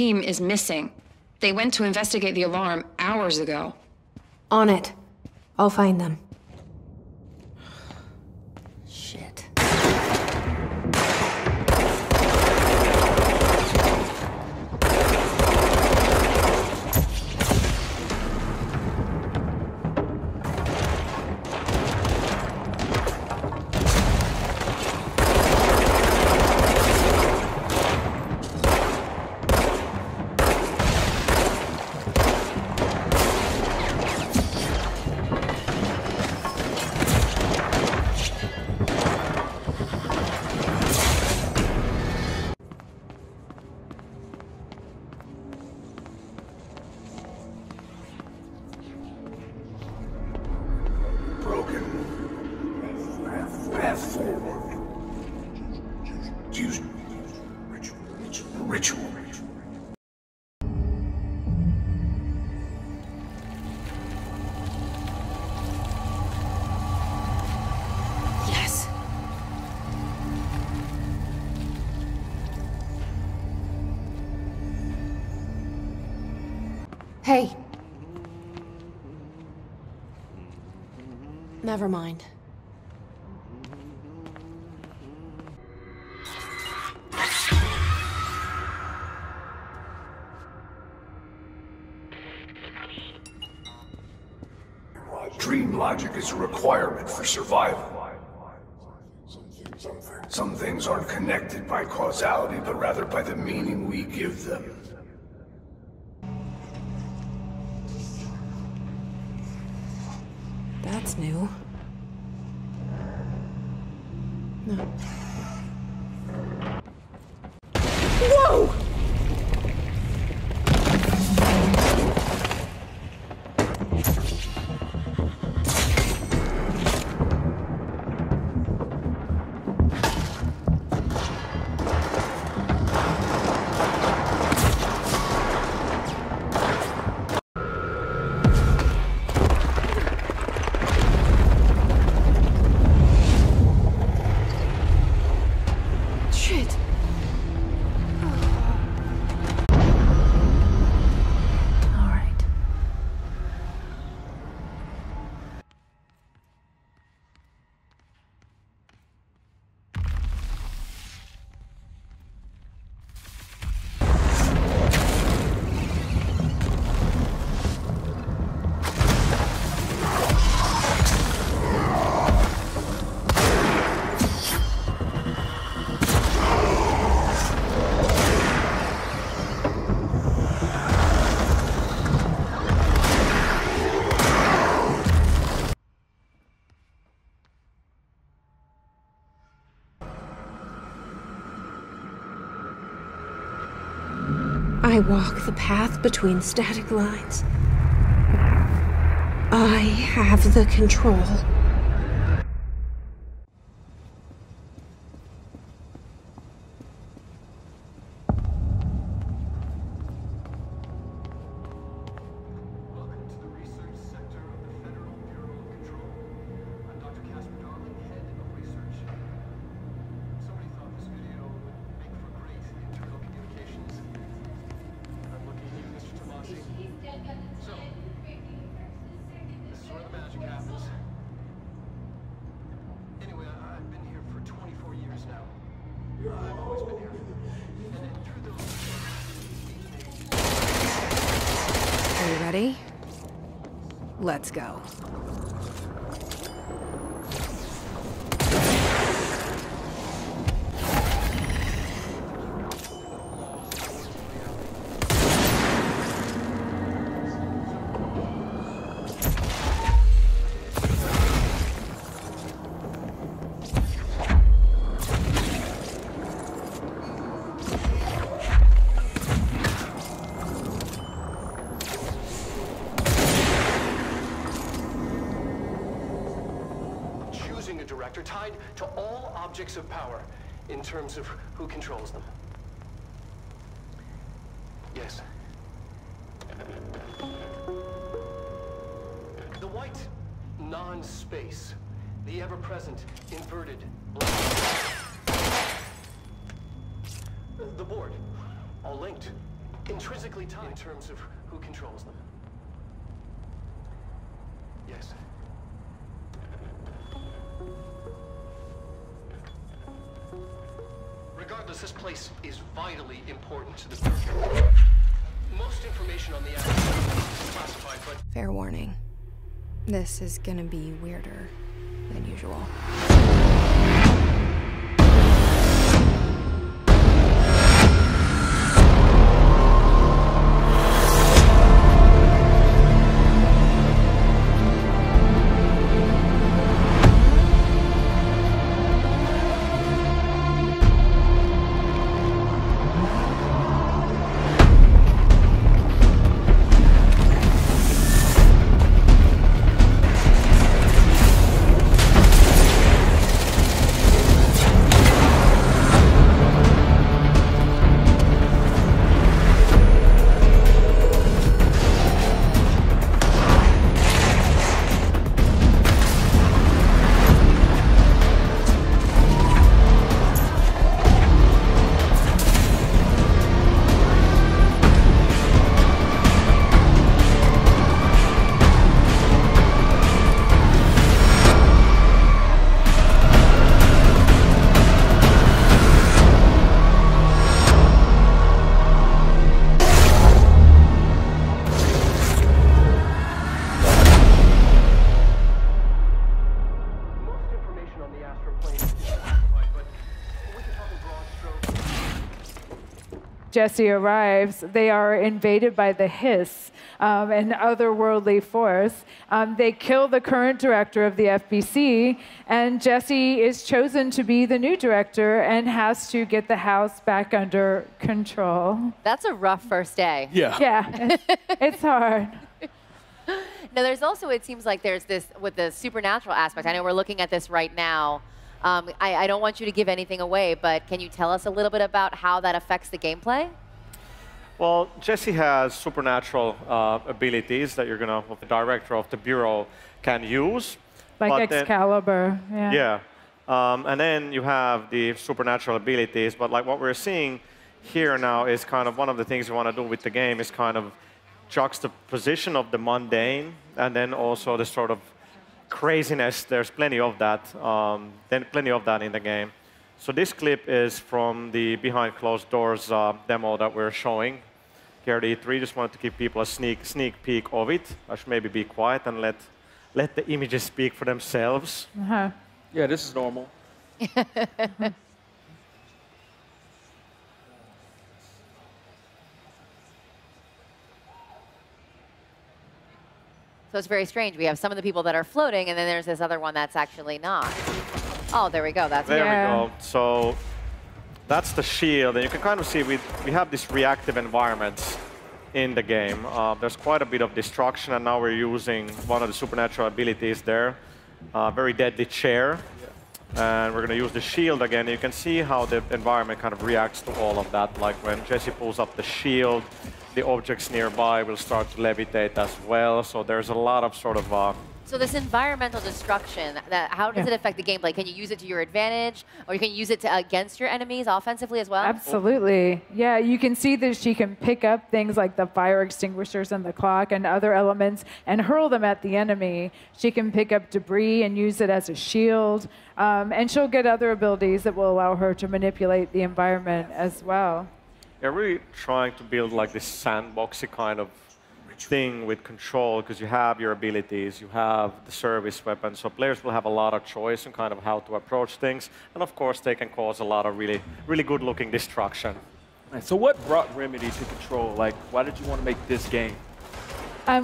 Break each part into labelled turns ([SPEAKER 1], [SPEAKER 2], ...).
[SPEAKER 1] team is missing. They went to investigate the alarm hours ago.
[SPEAKER 2] On it. I'll find them. Shit.
[SPEAKER 3] Ritual.
[SPEAKER 2] Yes. Hey. Never mind.
[SPEAKER 3] Dream logic is a requirement for survival. Some things aren't connected by causality, but rather by the meaning we give them.
[SPEAKER 2] That's new. No. Whoa! I walk the path between static lines. I have the control. Are you ready? Let's go.
[SPEAKER 4] Director tied to all objects of power in terms of who controls them. Yes. The white non-space, the ever-present inverted black. The board, all linked. intrinsically tied in terms of who controls them. Yes. Regardless, this place is vitally important to the Bureau. Most information on the asset is classified, but
[SPEAKER 2] Fair warning. This is gonna be weirder than usual.
[SPEAKER 5] Jesse arrives, they are invaded by the Hiss, an otherworldly force. They kill the current director of the FBC, and Jesse is chosen to be the new director and has to get the house back under control.
[SPEAKER 6] That's a rough first day.
[SPEAKER 7] Yeah.
[SPEAKER 5] Yeah, it's hard.
[SPEAKER 6] Now, there's also, it seems like there's this, with the supernatural aspect, I know we're looking at this right now. I don't want you to give anything away, but can you tell us a little bit about how that affects the gameplay?
[SPEAKER 8] Well, Jesse has supernatural abilities that the director of the Bureau can use.
[SPEAKER 5] Like Excalibur,
[SPEAKER 8] yeah. And then you have the supernatural abilities, but like what we're seeing here now is kind of one of the things you want to do with the game is kind of juxtaposition of the mundane and then also the sort of craziness. There's plenty of that. Plenty of that in the game. So this clip is from the behind closed doors demo that we're showing here at E3. Just wanted to give people a sneak peek of it. I should maybe be quiet and let the images speak for themselves.
[SPEAKER 5] Uh-huh.
[SPEAKER 7] Yeah, this is normal.
[SPEAKER 6] So it's very strange. We have some of the people that are floating, and then there's this other one that's actually not. Oh, there we go. There
[SPEAKER 8] we go. So that's the shield, and you can kind of see we have this reactive environments in the game. There's quite a bit of destruction, and now we're using one of the supernatural abilities there, very deadly chair. And we're going to use the shield again. You can see how the environment kind of reacts to all of that. Like when Jesse pulls up the shield, the objects nearby will start to levitate as well. So there's a lot of sort of...
[SPEAKER 6] So this environmental destruction, how does it affect the gameplay? Can you use it to your advantage, or you can use it against your enemies offensively as well?
[SPEAKER 5] Absolutely. Yeah, you can see that she can pick up things like the fire extinguishers and the clock and other elements and hurl them at the enemy. She can pick up debris and use it as a shield. And she'll get other abilities that will allow her to manipulate the environment as well.
[SPEAKER 8] Yeah, really trying to build like this sandboxy kind of thing with control, because you have your abilities, you have the service weapon, so players will have a lot of choice in kind of how to approach things, and of course they can cause a lot of really good looking destruction.
[SPEAKER 7] Right, so what brought Remedy to Control? Like, why did you want to make this game?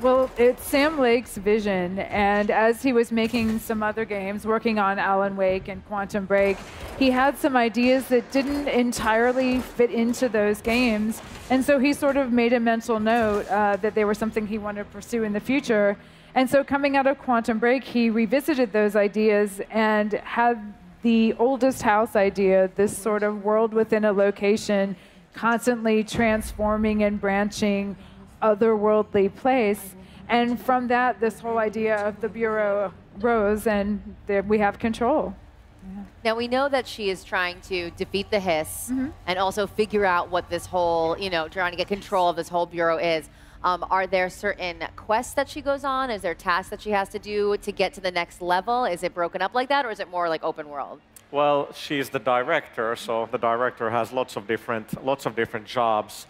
[SPEAKER 5] Well, it's Sam Lake's vision, and as he was making some other games, working on Alan Wake and Quantum Break, he had some ideas that didn't entirely fit into those games, and so he sort of made a mental note that they were something he wanted to pursue in the future. And so coming out of Quantum Break, he revisited those ideas and had the oldest house idea, this sort of world within a location, constantly transforming and branching, otherworldly place. And from that, this whole idea of the Bureau rose, and we have control.
[SPEAKER 6] Now we know that she is trying to defeat the Hiss and also figure out what this whole, trying to get control of this whole bureau is. Are there certain quests that she goes on? Is there tasks that she has to do to get to the next level? Is it broken up like that, or is it more like open world?
[SPEAKER 8] Well, she's the director, so the director has lots of different jobs.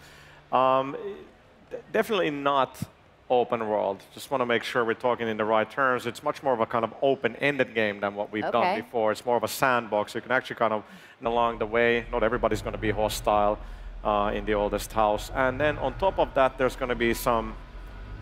[SPEAKER 8] Definitely not open world. Just want to make sure we're talking in the right terms. It's much more of a kind of open-ended game than what we've done before. It's more of a sandbox. You can actually kind of, along the way, not everybody's going to be hostile in the oldest house. And then on top of that, there's going to be some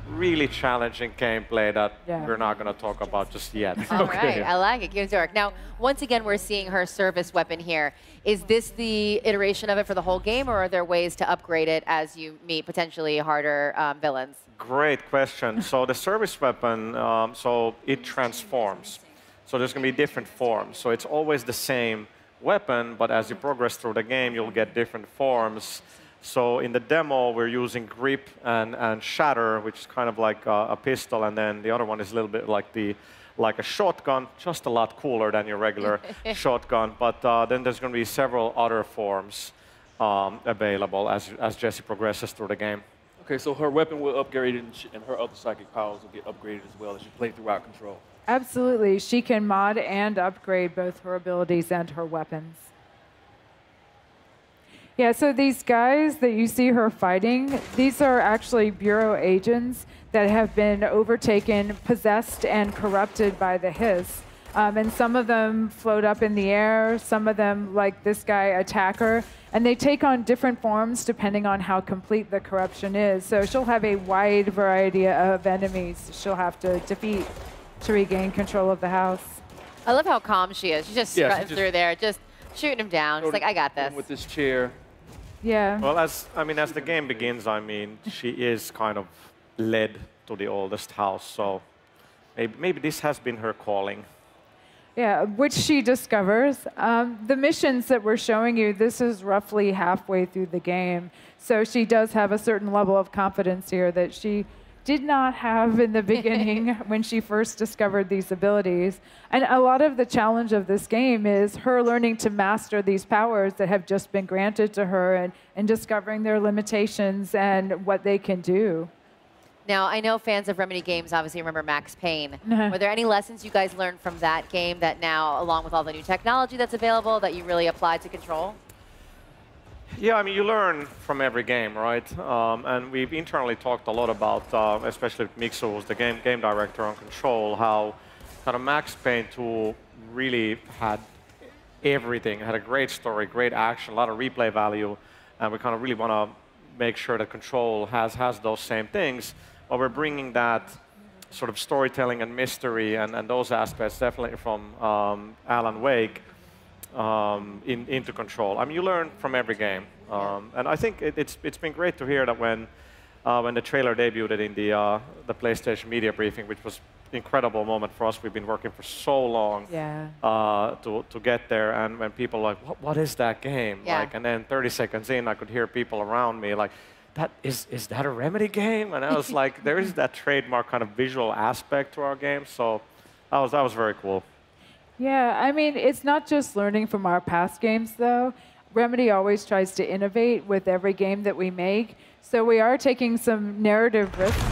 [SPEAKER 8] really challenging gameplay that we're not going to talk about just yet.
[SPEAKER 6] All right, I like it. Gears Dark. Now, once again, we're seeing her service weapon here. Is this the iteration of it for the whole game, or are there ways to upgrade it as you meet potentially harder villains?
[SPEAKER 8] Great question. So the service weapon, so it transforms. So there's going to be different forms. So it's always the same weapon, but as you progress through the game, you'll get different forms. So in the demo, we're using Grip and Shatter, which is kind of like a pistol, and then the other one is a little bit like a shotgun, just a lot cooler than your regular shotgun. But then there's going to be several other forms available as Jessie progresses through the game.
[SPEAKER 7] Okay, so her weapon will upgrade and her other psychic powers will get upgraded as well as you play throughout Control. Absolutely.
[SPEAKER 5] She can mod and upgrade both her abilities and her weapons. Yeah, so these guys that you see her fighting, these are actually Bureau agents that have been overtaken, possessed, and corrupted by the Hiss. And some of them float up in the air, some of them, like this guy, attack her, and they take on different forms depending on how complete the corruption is. So she'll have a wide variety of enemies she'll have to defeat to regain control of the house.
[SPEAKER 6] I love how calm she is. She's just strutting through there, just shooting him down. She's like, I got this.
[SPEAKER 7] With this chair.
[SPEAKER 5] Yeah.
[SPEAKER 8] Well, as the game begins, she is kind of led to the oldest house, so maybe this has been her calling.
[SPEAKER 5] Yeah, which she discovers. The missions that we're showing you, this is roughly halfway through the game. So she does have a certain level of confidence here that she did not have in the beginning when she first discovered these abilities. And a lot of the challenge of this game is her learning to master these powers that have just been granted to her and discovering their limitations and what they can do.
[SPEAKER 6] Now, I know fans of Remedy games obviously remember Max Payne. Were there any lessons you guys learned from that game that now, along with all the new technology that's available, that you really applied to Control?
[SPEAKER 8] Yeah, you learn from every game, right? And we've internally talked a lot about, especially with Mixu, who's the game director on Control, how kind of Max Payne 2 really had everything. It had a great story, great action, a lot of replay value, and we kind of really want to make sure that Control has those same things. But we're bringing that sort of storytelling and mystery and those aspects definitely from Alan Wake into Control. You learn from every game. And I think it's been great to hear that when the trailer debuted in the PlayStation media briefing, which was an incredible moment for us. We've been working for so long to get there. And when people are like, what is that game? And then 30 seconds in, I could hear people around me like, is that a Remedy game? And I was like, there is that trademark kind of visual aspect to our game. So that was very cool.
[SPEAKER 5] Yeah, it's not just learning from our past games, though. Remedy always tries to innovate with every game that we make. So we are taking some narrative risks.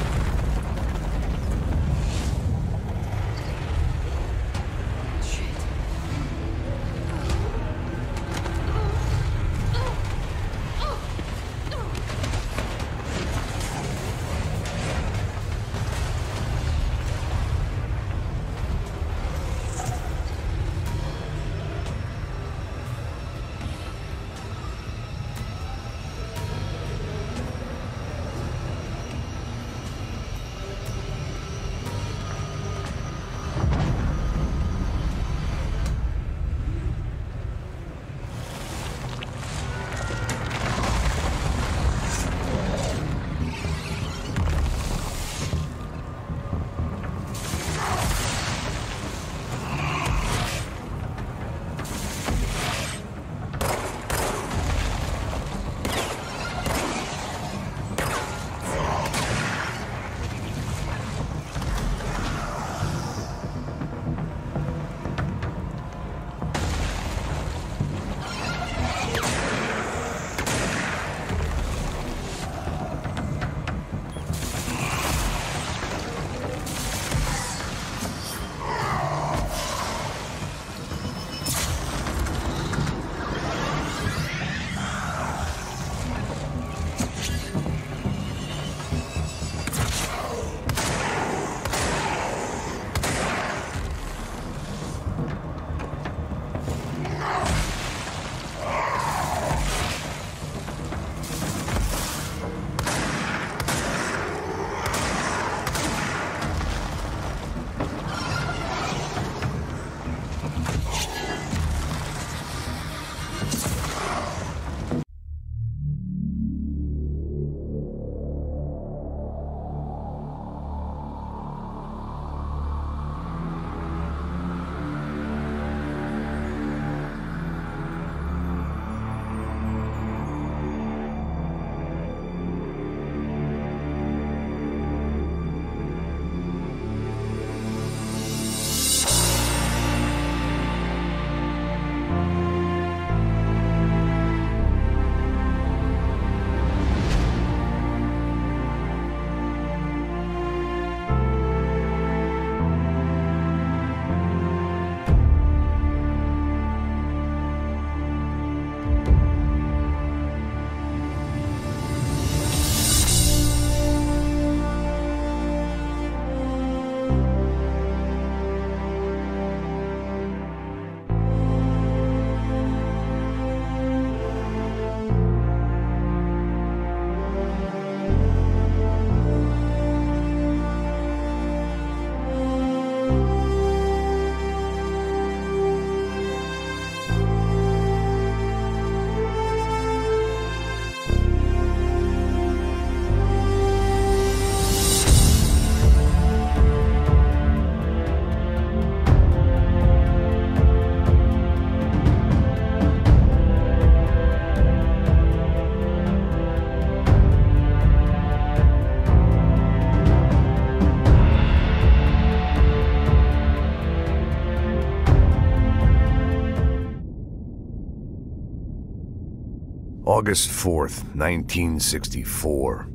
[SPEAKER 3] August 4th, 1964.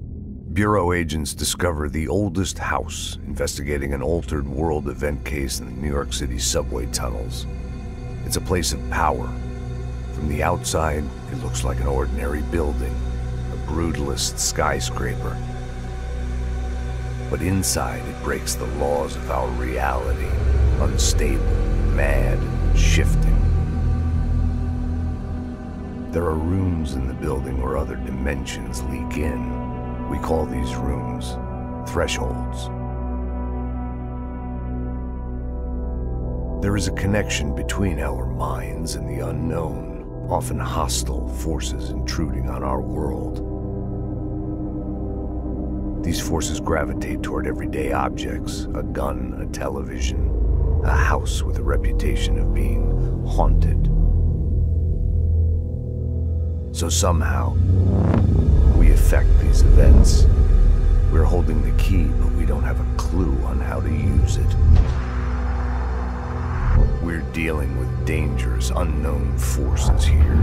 [SPEAKER 3] Bureau agents discover the oldest house investigating an altered world event case in the New York City subway tunnels. It's a place of power. From the outside, it looks like an ordinary building, a brutalist skyscraper. But inside, it breaks the laws of our reality, unstable, mad, shifting. There are rooms in the building where other dimensions leak in. We call these rooms thresholds. There is a connection between our minds and the unknown, often hostile forces intruding on our world. These forces gravitate toward everyday objects, a gun, a television, a house with a reputation of being haunted. So somehow, we affect these events. We're holding the key, but we don't have a clue on how to use it. We're dealing with dangerous, unknown forces here.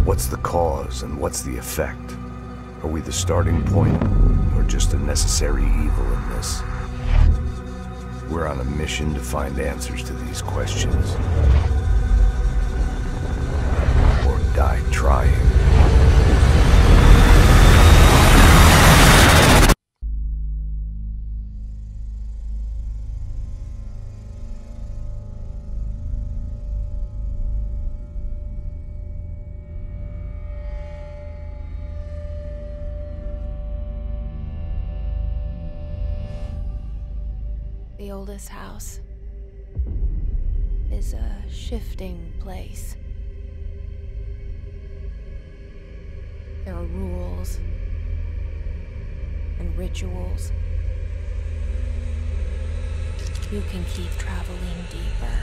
[SPEAKER 3] What's the cause and what's the effect? Are we the starting point, or just a necessary evil in this? We're on a mission to find answers to these questions. Or die trying.
[SPEAKER 2] The oldest house is a shifting place. There are rules and rituals. You can keep traveling deeper.